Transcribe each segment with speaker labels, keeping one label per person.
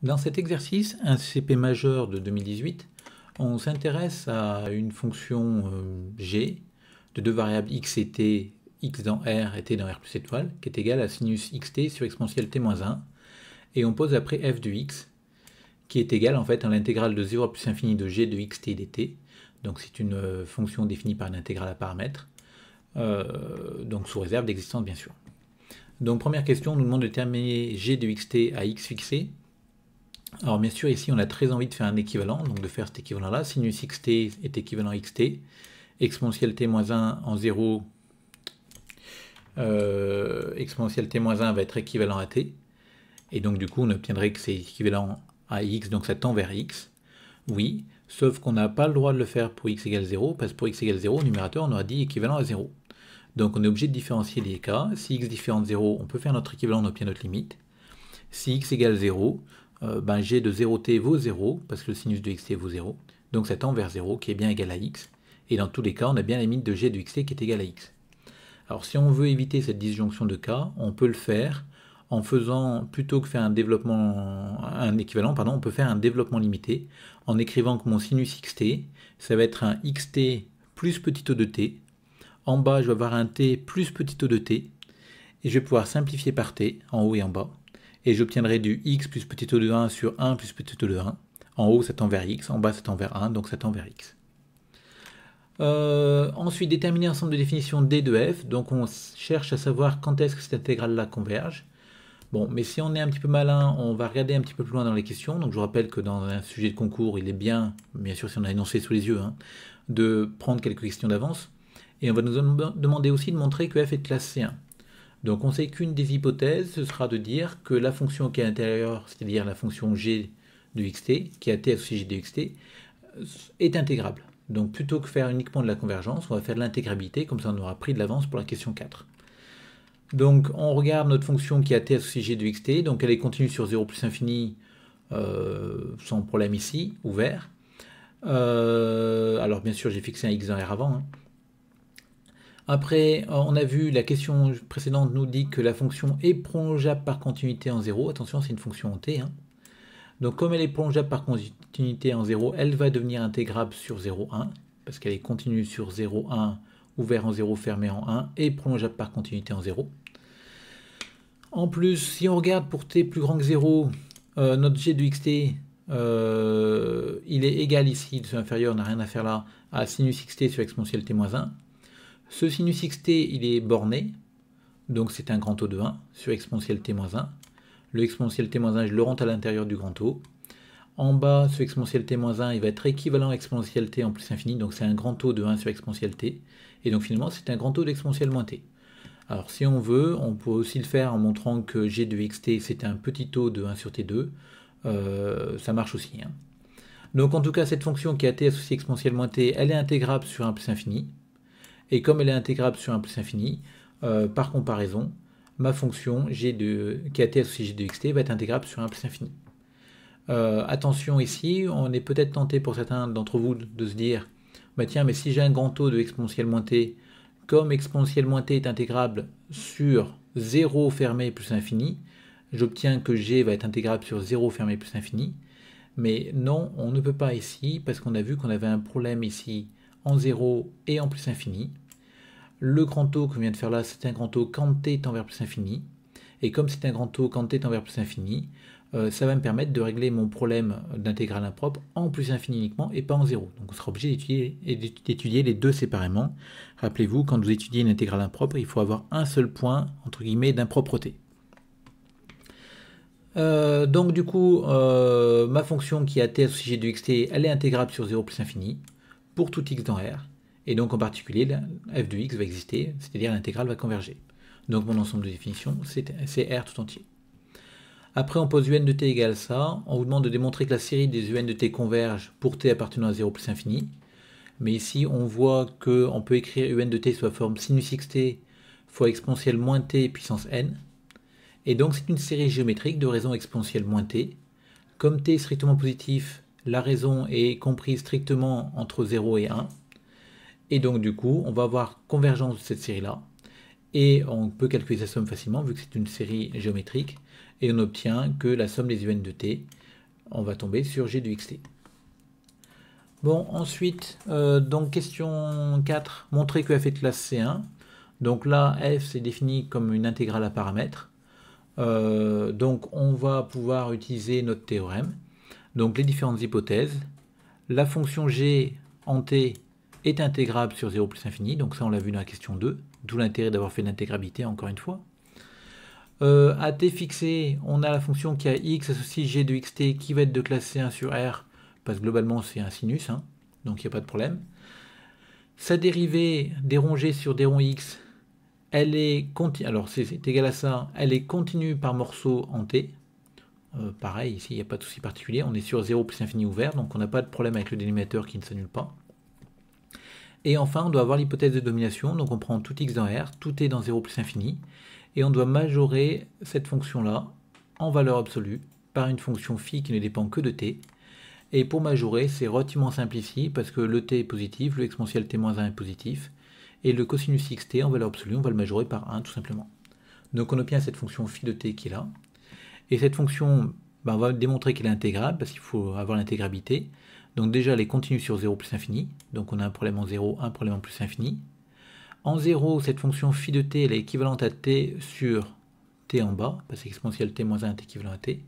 Speaker 1: Dans cet exercice, un CP majeur de 2018, on s'intéresse à une fonction g de deux variables x et t, x dans R et t dans R plus étoile, qui est égale à sinus xt sur exponentielle t-1, et on pose après f de x, qui est égal en fait à l'intégrale de 0 à plus infini de g de xt dt, donc c'est une fonction définie par une intégrale à paramètres, donc sous réserve d'existence bien sûr. Donc première question, on nous demande de déterminer g de xt à x fixé. Alors bien sûr ici on a très envie de faire un équivalent, donc de faire cet équivalent là, sinus xt est équivalent à xt, exponentielle t-1 en 0, exponentielle t-1 va être équivalent à t, et donc du coup on obtiendrait que c'est équivalent à x, donc ça tend vers x, oui, sauf qu'on n'a pas le droit de le faire pour x égale 0, parce que pour x égale 0, au numérateur on aura dit équivalent à 0. Donc on est obligé de différencier les cas, si x différent de 0, on peut faire notre équivalent, on obtient notre limite. Si x égale 0, g de 0t vaut 0, parce que le sinus de xt vaut 0, donc ça tend vers 0, qui est bien égal à x, et dans tous les cas, on a bien la limite de g de xt qui est égal à x. Alors si on veut éviter cette disjonction de cas, on peut le faire en faisant, plutôt que faire un équivalent, on peut faire un développement limité, en écrivant que mon sinus xt, ça va être un xt plus petit o de t, en bas je vais avoir un t plus petit o de t, et je vais pouvoir simplifier par t, en haut et en bas, et j'obtiendrai du x plus petit o de 1 sur 1 plus petit o de 1. En haut, ça tend vers x, en bas, ça tend vers 1, donc ça tend vers x. Ensuite, déterminer l'ensemble de définition d de f. Donc on cherche à savoir quand est-ce que cette intégrale-là converge. Bon, mais si on est un petit peu malin, on va regarder un petit peu plus loin dans les questions. Donc je vous rappelle que dans un sujet de concours, il est bien sûr si on a énoncé sous les yeux, de prendre quelques questions d'avance. Et on va nous demander aussi de montrer que f est de classe C1. Donc on sait qu'une des hypothèses, ce sera de dire que la fonction qui est à l'intérieur, c'est-à-dire la fonction g de xt, qui a t associé g de xt, est intégrable. Donc plutôt que faire uniquement de la convergence, on va faire de l'intégrabilité, comme ça on aura pris de l'avance pour la question 4. Donc on regarde notre fonction qui a t associé g de xt, donc elle est continue sur 0 plus infini, sans problème ici, ouvert. Alors bien sûr j'ai fixé un x dans R avant. Après, on a vu, la question précédente nous dit que la fonction est prolongeable par continuité en 0. Attention, c'est une fonction en t. Donc comme elle est prolongeable par continuité en 0, elle va devenir intégrable sur 0, 1, parce qu'elle est continue sur 0, 1, ouvert en 0, fermé en 1, et prolongeable par continuité en 0. En plus, si on regarde pour t plus grand que 0, notre g de xt, il est égal ici, de inférieur, on n'a rien à faire là, à sinus xt sur exponentielle t-1. Ce sinus xt, il est borné, donc c'est un grand O de 1 sur exponentielle t-1. Le exponentielle t-1, je le rentre à l'intérieur du grand O. En bas, ce exponentielle t-1, il va être équivalent à exponentielle t en plus infini, donc c'est un grand O de 1 sur exponentielle t. Et donc finalement, c'est un grand O d'exponentielle moins t. Alors si on veut, on peut aussi le faire en montrant que g de xt, c'est un petit O de 1 sur t2. Ça marche aussi. Donc en tout cas, cette fonction qui a t associée exponentielle moins t, elle est intégrable sur 1 plus infini. Et comme elle est intégrable sur 1 plus infini, par comparaison, ma fonction qui a t associée g de xt va être intégrable sur 1 plus infini. Attention ici, on est peut-être tenté pour certains d'entre vous de se dire, bah tiens, mais si j'ai un grand O de exponentielle moins t, comme exponentielle moins t est intégrable sur 0 fermé plus infini, j'obtiens que g va être intégrable sur 0 fermé plus infini. Mais non, on ne peut pas ici, parce qu'on a vu qu'on avait un problème ici en 0 et en plus infini. Le grand O que je viens de faire là, c'est un grand O quand t tend vers plus infini. Et comme c'est un grand O quand t tend vers plus infini, ça va me permettre de régler mon problème d'intégrale impropre en plus infini uniquement et pas en 0. Donc on sera obligé d'étudier les deux séparément. Rappelez-vous, quand vous étudiez une intégrale impropre, il faut avoir un seul point, entre guillemets, d'impropreté. Donc du coup, ma fonction qui a t associée de xt, elle est intégrable sur 0 plus infini pour tout x dans R. Et donc en particulier, f de x va exister, c'est-à-dire l'intégrale va converger. Donc mon ensemble de définition, c'est R tout entier. Après, on pose un de t égale ça. On vous demande de démontrer que la série des un de t converge pour t appartenant à 0 plus infini. Mais ici, on voit qu'on peut écrire un de t sous la forme sinus xt fois exponentielle moins t puissance n. Et donc c'est une série géométrique de raisons exponentielle moins t. Comme t est strictement positif, la raison est comprise strictement entre 0 et 1. Et donc du coup, on va avoir convergence de cette série-là. Et on peut calculer sa somme facilement, vu que c'est une série géométrique. Et on obtient que la somme des un de t on va tomber sur g de xt. Bon, ensuite, donc question 4, montrer que f est de classe C1. Donc là, f c'est défini comme une intégrale à paramètres. Donc on va pouvoir utiliser notre théorème. Donc les différentes hypothèses. La fonction g en t est intégrable sur 0 plus infini, donc ça on l'a vu dans la question 2, d'où l'intérêt d'avoir fait l'intégrabilité encore une fois. À t fixé, on a la fonction qui a x associe g de xt qui va être de classe C1 sur R, parce que globalement c'est un sinus, hein, donc il n'y a pas de problème. Sa dérivée des ronds g sur des ronds x, elle est continue, alors c'est égal à ça, elle est continue par morceau en t. Pareil, ici il n'y a pas de souci particulier, on est sur 0 plus infini ouvert, donc on n'a pas de problème avec le dénominateur qui ne s'annule pas. Et enfin, on doit avoir l'hypothèse de domination, donc on prend tout x dans R, tout est dans 0 plus infini, et on doit majorer cette fonction-là en valeur absolue par une fonction phi qui ne dépend que de t. Et pour majorer, c'est relativement simple ici, parce que le t est positif, le exponentiel t-1 est positif, et le cosinus xt en valeur absolue, on va le majorer par 1 tout simplement. Donc on obtient cette fonction phi de t qui est là. Et cette fonction, on va démontrer qu'elle est intégrable, parce qu'il faut avoir l'intégrabilité. Donc déjà, elle est continue sur 0 plus infini. Donc on a un problème en 0, un problème en plus infini. En 0, cette fonction phi de t, elle est équivalente à t sur t en bas, parce que exponentielle t-1 est équivalent à t.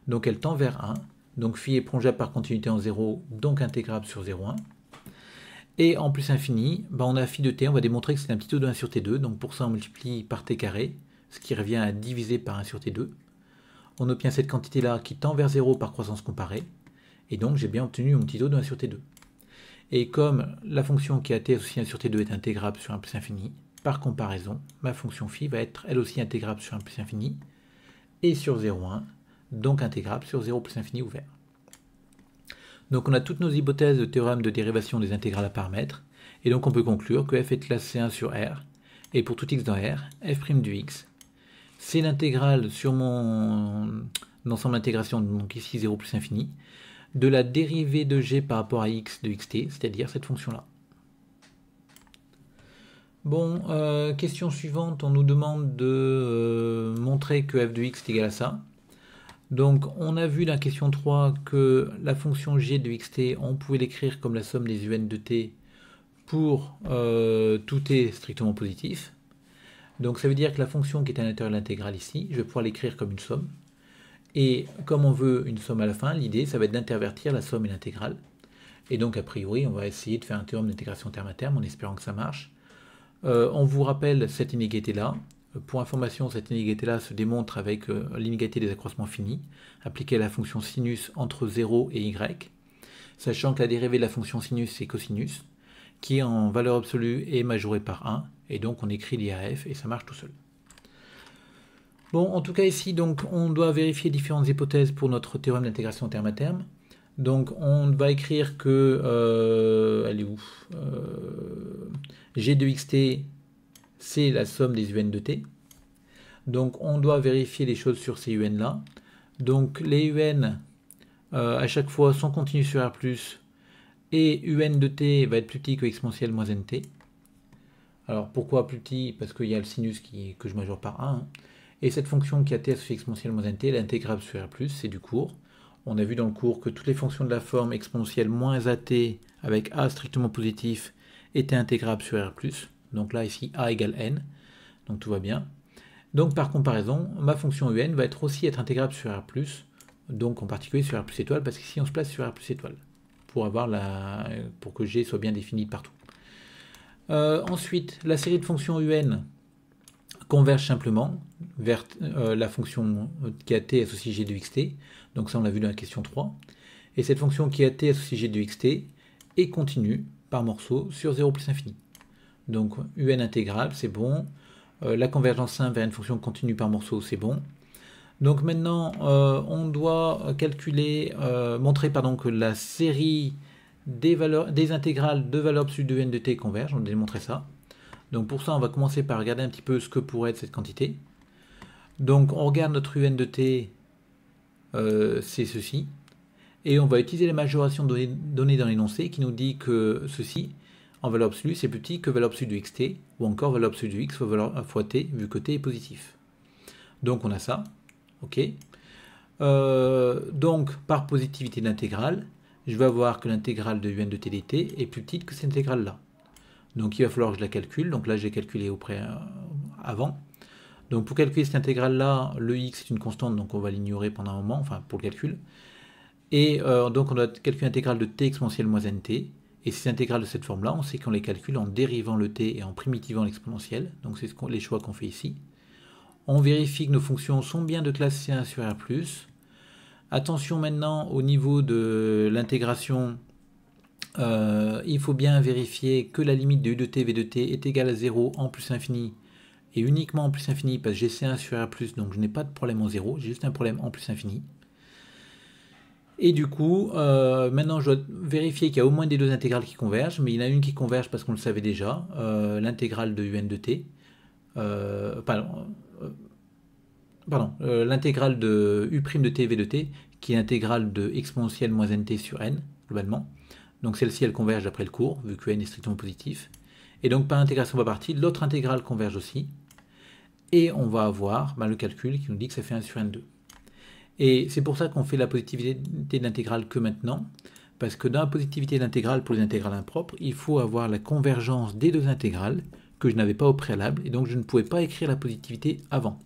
Speaker 1: Donc elle tend vers 1. Donc phi est prolongeable par continuité en 0, donc intégrable sur 0,1. Et en plus infini, on a phi de t, on va démontrer que c'est un petit taux de 1 sur t2. Donc pour ça, on multiplie par t carré, ce qui revient à diviser par 1 sur t2. On obtient cette quantité-là qui tend vers 0 par croissance comparée. Et donc j'ai bien obtenu mon petit taux de 1 sur t2. Et comme la fonction qui a t associée à 1 sur t2 est intégrable sur 1 plus infini, par comparaison, ma fonction phi va être elle aussi intégrable sur 1 plus infini et sur 0,1, donc intégrable sur 0 plus infini ouvert. Donc on a toutes nos hypothèses de théorème de dérivation des intégrales à paramètres, et donc on peut conclure que f est de classe C1 sur R, et pour tout x dans R, f' du x, c'est l'intégrale sur mon ensemble d'intégration, donc ici 0 plus infini, de la dérivée de g par rapport à x de xt, c'est-à-dire cette fonction-là. Bon, question suivante, on nous demande de montrer que f de x est égal à ça. Donc on a vu dans la question 3 que la fonction g de xt, on pouvait l'écrire comme la somme des un de t pour tout t strictement positif. Donc ça veut dire que la fonction qui est à l'intérieur de l'intégrale ici, je vais pouvoir l'écrire comme une somme. Et comme on veut une somme à la fin, l'idée ça va être d'intervertir la somme et l'intégrale. Et donc a priori on va essayer de faire un théorème d'intégration terme à terme en espérant que ça marche. On vous rappelle cette inégalité-là. Pour information, cette inégalité-là se démontre avec l'inégalité des accroissements finis, appliquée à la fonction sinus entre 0 et y, sachant que la dérivée de la fonction sinus c'est cosinus, qui en valeur absolue est majorée par 1, et donc on écrit l'IAF et ça marche tout seul. Bon, en tout cas ici, donc, on doit vérifier différentes hypothèses pour notre théorème d'intégration terme à terme. Donc on va écrire que, elle est où g de xt, c'est la somme des un de t. Donc on doit vérifier les choses sur ces un là. Donc les un, à chaque fois, sont continus sur R+, et un de t va être plus petit que exponentielle moins nt. Alors pourquoi plus petit? Parce qu'il y a le sinus que je majeure par 1. Hein. Et cette fonction qui a t associée exponentielle moins nt, elle est intégrable sur R+, c'est du cours. On a vu dans le cours que toutes les fonctions de la forme exponentielle moins at avec a strictement positif étaient intégrables sur R+. Donc là, ici, a égale n. Donc tout va bien. Donc par comparaison, ma fonction un va être intégrable sur R+, donc en particulier sur R+ étoile, parce qu'ici on se place sur R+ étoile, pour que G soit bien défini partout. Ensuite, la série de fonctions un converge simplement vers la fonction qui a t associée g de xt, donc ça on l'a vu dans la question 3, et cette fonction qui a t associée g de xt est continue par morceau sur 0 plus infini. Donc un intégrable, c'est bon. La convergence simple vers une fonction continue par morceau, c'est bon. Donc maintenant, on doit montrer que la série des intégrales de valeurs absolues de n de t converge. On va démontrer ça. Donc pour ça, on va commencer par regarder un petit peu ce que pourrait être cette quantité. Donc on regarde notre un de t, c'est ceci. Et on va utiliser la majoration donnée dans l'énoncé qui nous dit que ceci, en valeur absolue, c'est plus petit que valeur absolue de xt, ou encore valeur absolue de x fois t, vu que t est positif. Donc on a ça, ok. Donc, par positivité d'intégrale, je vais avoir que l'intégrale de un de t dt est plus petite que cette intégrale-là. Donc, il va falloir que je la calcule. Donc là, j'ai calculé avant. Donc, pour calculer cette intégrale-là, le x est une constante, donc on va l'ignorer pendant un moment, enfin, pour le calcul. Et donc, on doit calculer l'intégrale de t exponentielle moins nt. Et ces intégrales de cette forme-là, on sait qu'on les calcule en dérivant le t et en primitivant l'exponentielle. Donc, c'est les choix qu'on fait ici. On vérifie que nos fonctions sont bien de classe C1 sur R+. Attention maintenant au niveau de l'intégration, il faut bien vérifier que la limite de u de t v de t est égale à 0 en plus infini, et uniquement en plus infini, parce que j'ai C1 sur R+, donc je n'ai pas de problème en 0, j'ai juste un problème en plus infini. Et du coup, maintenant je dois vérifier qu'il y a au moins des deux intégrales qui convergent, mais il y en a une qui converge parce qu'on le savait déjà, l'intégrale de un de t, l'intégrale de u' de t v de t, qui est l'intégrale de exponentielle moins nt sur n, globalement. Donc celle-ci, elle converge d'après le cours, vu que n est strictement positif. Et donc par intégration par partie, l'autre intégrale converge aussi. Et on va avoir le calcul qui nous dit que ça fait 1 sur n2. Et c'est pour ça qu'on fait la positivité de l'intégrale que maintenant, parce que dans la positivité de l'intégrale pour les intégrales impropres, il faut avoir la convergence des deux intégrales, que je n'avais pas au préalable, et donc je ne pouvais pas écrire la positivité avant.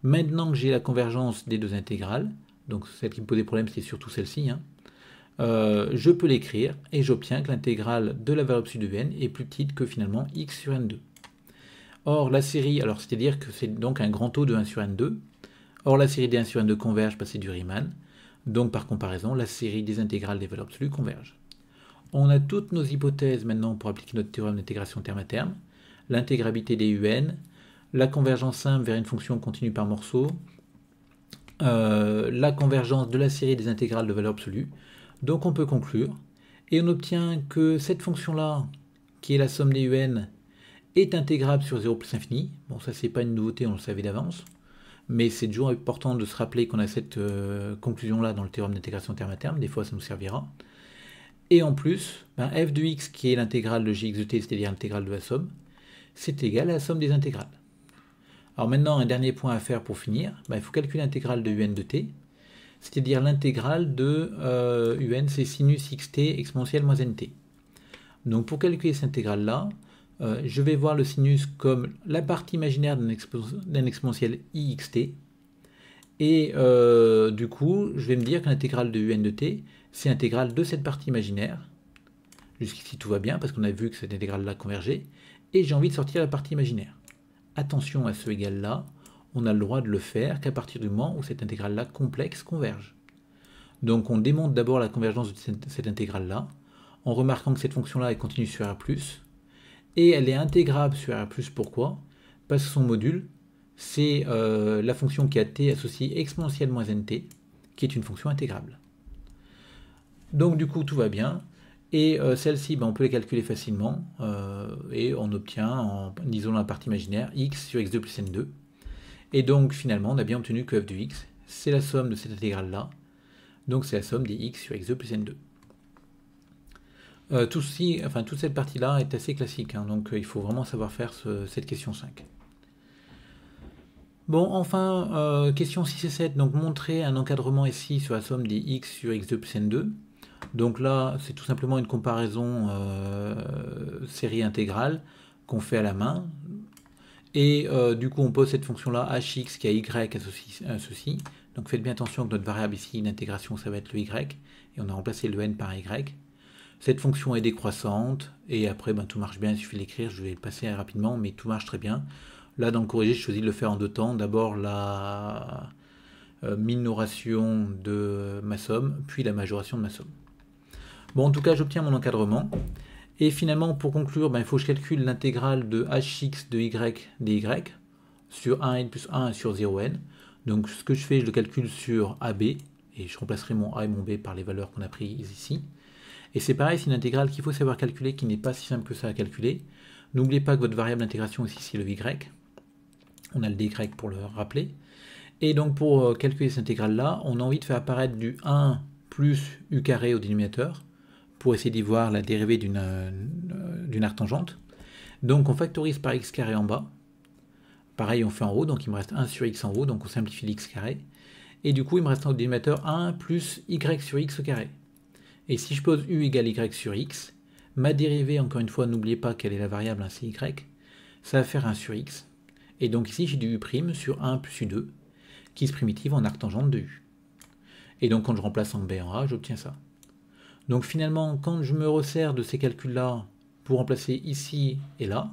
Speaker 1: Maintenant que j'ai la convergence des deux intégrales, donc celle qui me posait problème, c'est surtout celle-ci, je peux l'écrire et j'obtiens que l'intégrale de la valeur absolue de n est plus petite que finalement x sur n2. Or, la série, alors c'est-à-dire que c'est donc un grand taux de 1 sur n2. Or, la série des 1 sur n2 converge parce que c'est du Riemann. Donc, par comparaison, la série des intégrales des valeurs absolues converge. On a toutes nos hypothèses maintenant pour appliquer notre théorème d'intégration terme à terme. L'intégrabilité des un, la convergence simple vers une fonction continue par morceau, la convergence de la série des intégrales de valeur absolue. Donc on peut conclure, et on obtient que cette fonction-là, qui est la somme des un, est intégrable sur 0 plus infini. Bon, ça c'est pas une nouveauté, on le savait d'avance, mais c'est toujours important de se rappeler qu'on a cette conclusion-là dans le théorème d'intégration terme à terme, des fois ça nous servira. Et en plus, f de x, qui est l'intégrale de gx de t, c'est-à-dire l'intégrale de la somme, c'est égal à la somme des intégrales. Alors maintenant, un dernier point à faire pour finir, il faut calculer l'intégrale de un de t, c'est-à-dire l'intégrale de un, c'est sinus xt exponentielle moins nt. Donc pour calculer cette intégrale-là, je vais voir le sinus comme la partie imaginaire d'un exponentiel ixt, et du coup, je vais me dire que l'intégrale de un de t, c'est l'intégrale de cette partie imaginaire. Jusqu'ici tout va bien, parce qu'on a vu que cette intégrale-là convergeait, et j'ai envie de sortir la partie imaginaire. Attention à ce égal-là, on a le droit de le faire qu'à partir du moment où cette intégrale-là complexe converge. Donc on démontre d'abord la convergence de cette intégrale-là, en remarquant que cette fonction-là est continue sur R+, et elle est intégrable sur R+, pourquoi? Parce que son module, c'est la fonction qui a t associée exponentielle moins nt, qui est une fonction intégrable. Donc du coup tout va bien, et celle-ci, on peut les calculer facilement, et on obtient, en isolant la partie imaginaire, x sur x2 plus n2. Et donc finalement, on a bien obtenu que f de x, c'est la somme de cette intégrale-là, donc c'est la somme des x sur x2 plus n2. Toute cette partie-là est assez classique, donc il faut vraiment savoir faire cette question 5. Bon, enfin, question 6 et 7, donc montrer un encadrement ici sur la somme des x sur x2 plus n2. Donc là, c'est tout simplement une comparaison série intégrale qu'on fait à la main. Et du coup, on pose cette fonction-là, hx qui a y à ceci. Donc faites bien attention que notre variable ici d'intégration, ça va être le y. Et on a remplacé le n par y. Cette fonction est décroissante. Et après, tout marche bien, il suffit de l'écrire. Je vais le passer rapidement, mais tout marche très bien. Là, dans le corrigé, je choisis de le faire en deux temps. D'abord, la minoration de ma somme, puis la majoration de ma somme. Bon, en tout cas, j'obtiens mon encadrement. Et finalement, pour conclure, il faut que je calcule l'intégrale de hx de y dy sur 1n plus 1 sur 0n. Donc ce que je fais, je le calcule sur AB, et je remplacerai mon A et mon B par les valeurs qu'on a prises ici. Et c'est pareil, c'est une intégrale qu'il faut savoir calculer, qui n'est pas si simple que ça à calculer. N'oubliez pas que votre variable d'intégration ici, c'est le y. On a le dy pour le rappeler. Et donc pour calculer cette intégrale-là, on a envie de faire apparaître du 1 plus u carré au dénominateur, pour essayer d'y voir la dérivée d'une arctangente. Donc on factorise par x carré en bas. Pareil, on fait en haut, donc il me reste 1 sur x en haut, donc on simplifie l'x carré. Et du coup, il me reste en dénominateur 1 plus y sur x au carré. Et si je pose u égale y sur x, ma dérivée, encore une fois, n'oubliez pas quelle est la variable, hein, c'est y, ça va faire 1 sur x. Et donc ici, j'ai du u' sur 1 plus u2, qui se primitive en arctangente de u. Et donc quand je remplace en b en a, j'obtiens ça. Donc finalement, quand je me resserre de ces calculs-là pour remplacer ici et là,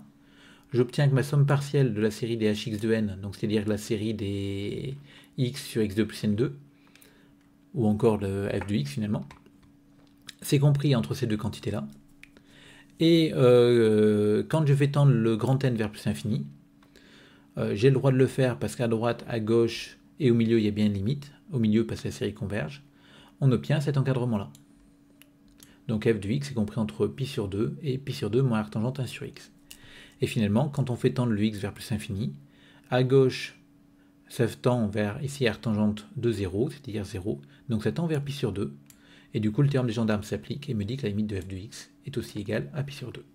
Speaker 1: j'obtiens que ma somme partielle de la série des hx de n, donc c'est-à-dire la série des x sur x2 plus n2, ou encore le f de x finalement, c'est compris entre ces deux quantités-là. Et quand je vais tendre le grand N vers plus infini, j'ai le droit de le faire parce qu'à droite, à gauche et au milieu, il y a bien une limite. Au milieu, parce que la série converge. On obtient cet encadrement-là. Donc f de x est compris entre pi sur 2 et pi sur 2 moins arctangente 1 sur x. Et finalement, quand on fait tendre le x vers plus infini, à gauche, ça tend vers ici arctangente de 0, c'est-à-dire 0. Donc ça tend vers pi sur 2. Et du coup, le théorème des gendarmes s'applique et me dit que la limite de f de x est aussi égale à pi sur 2.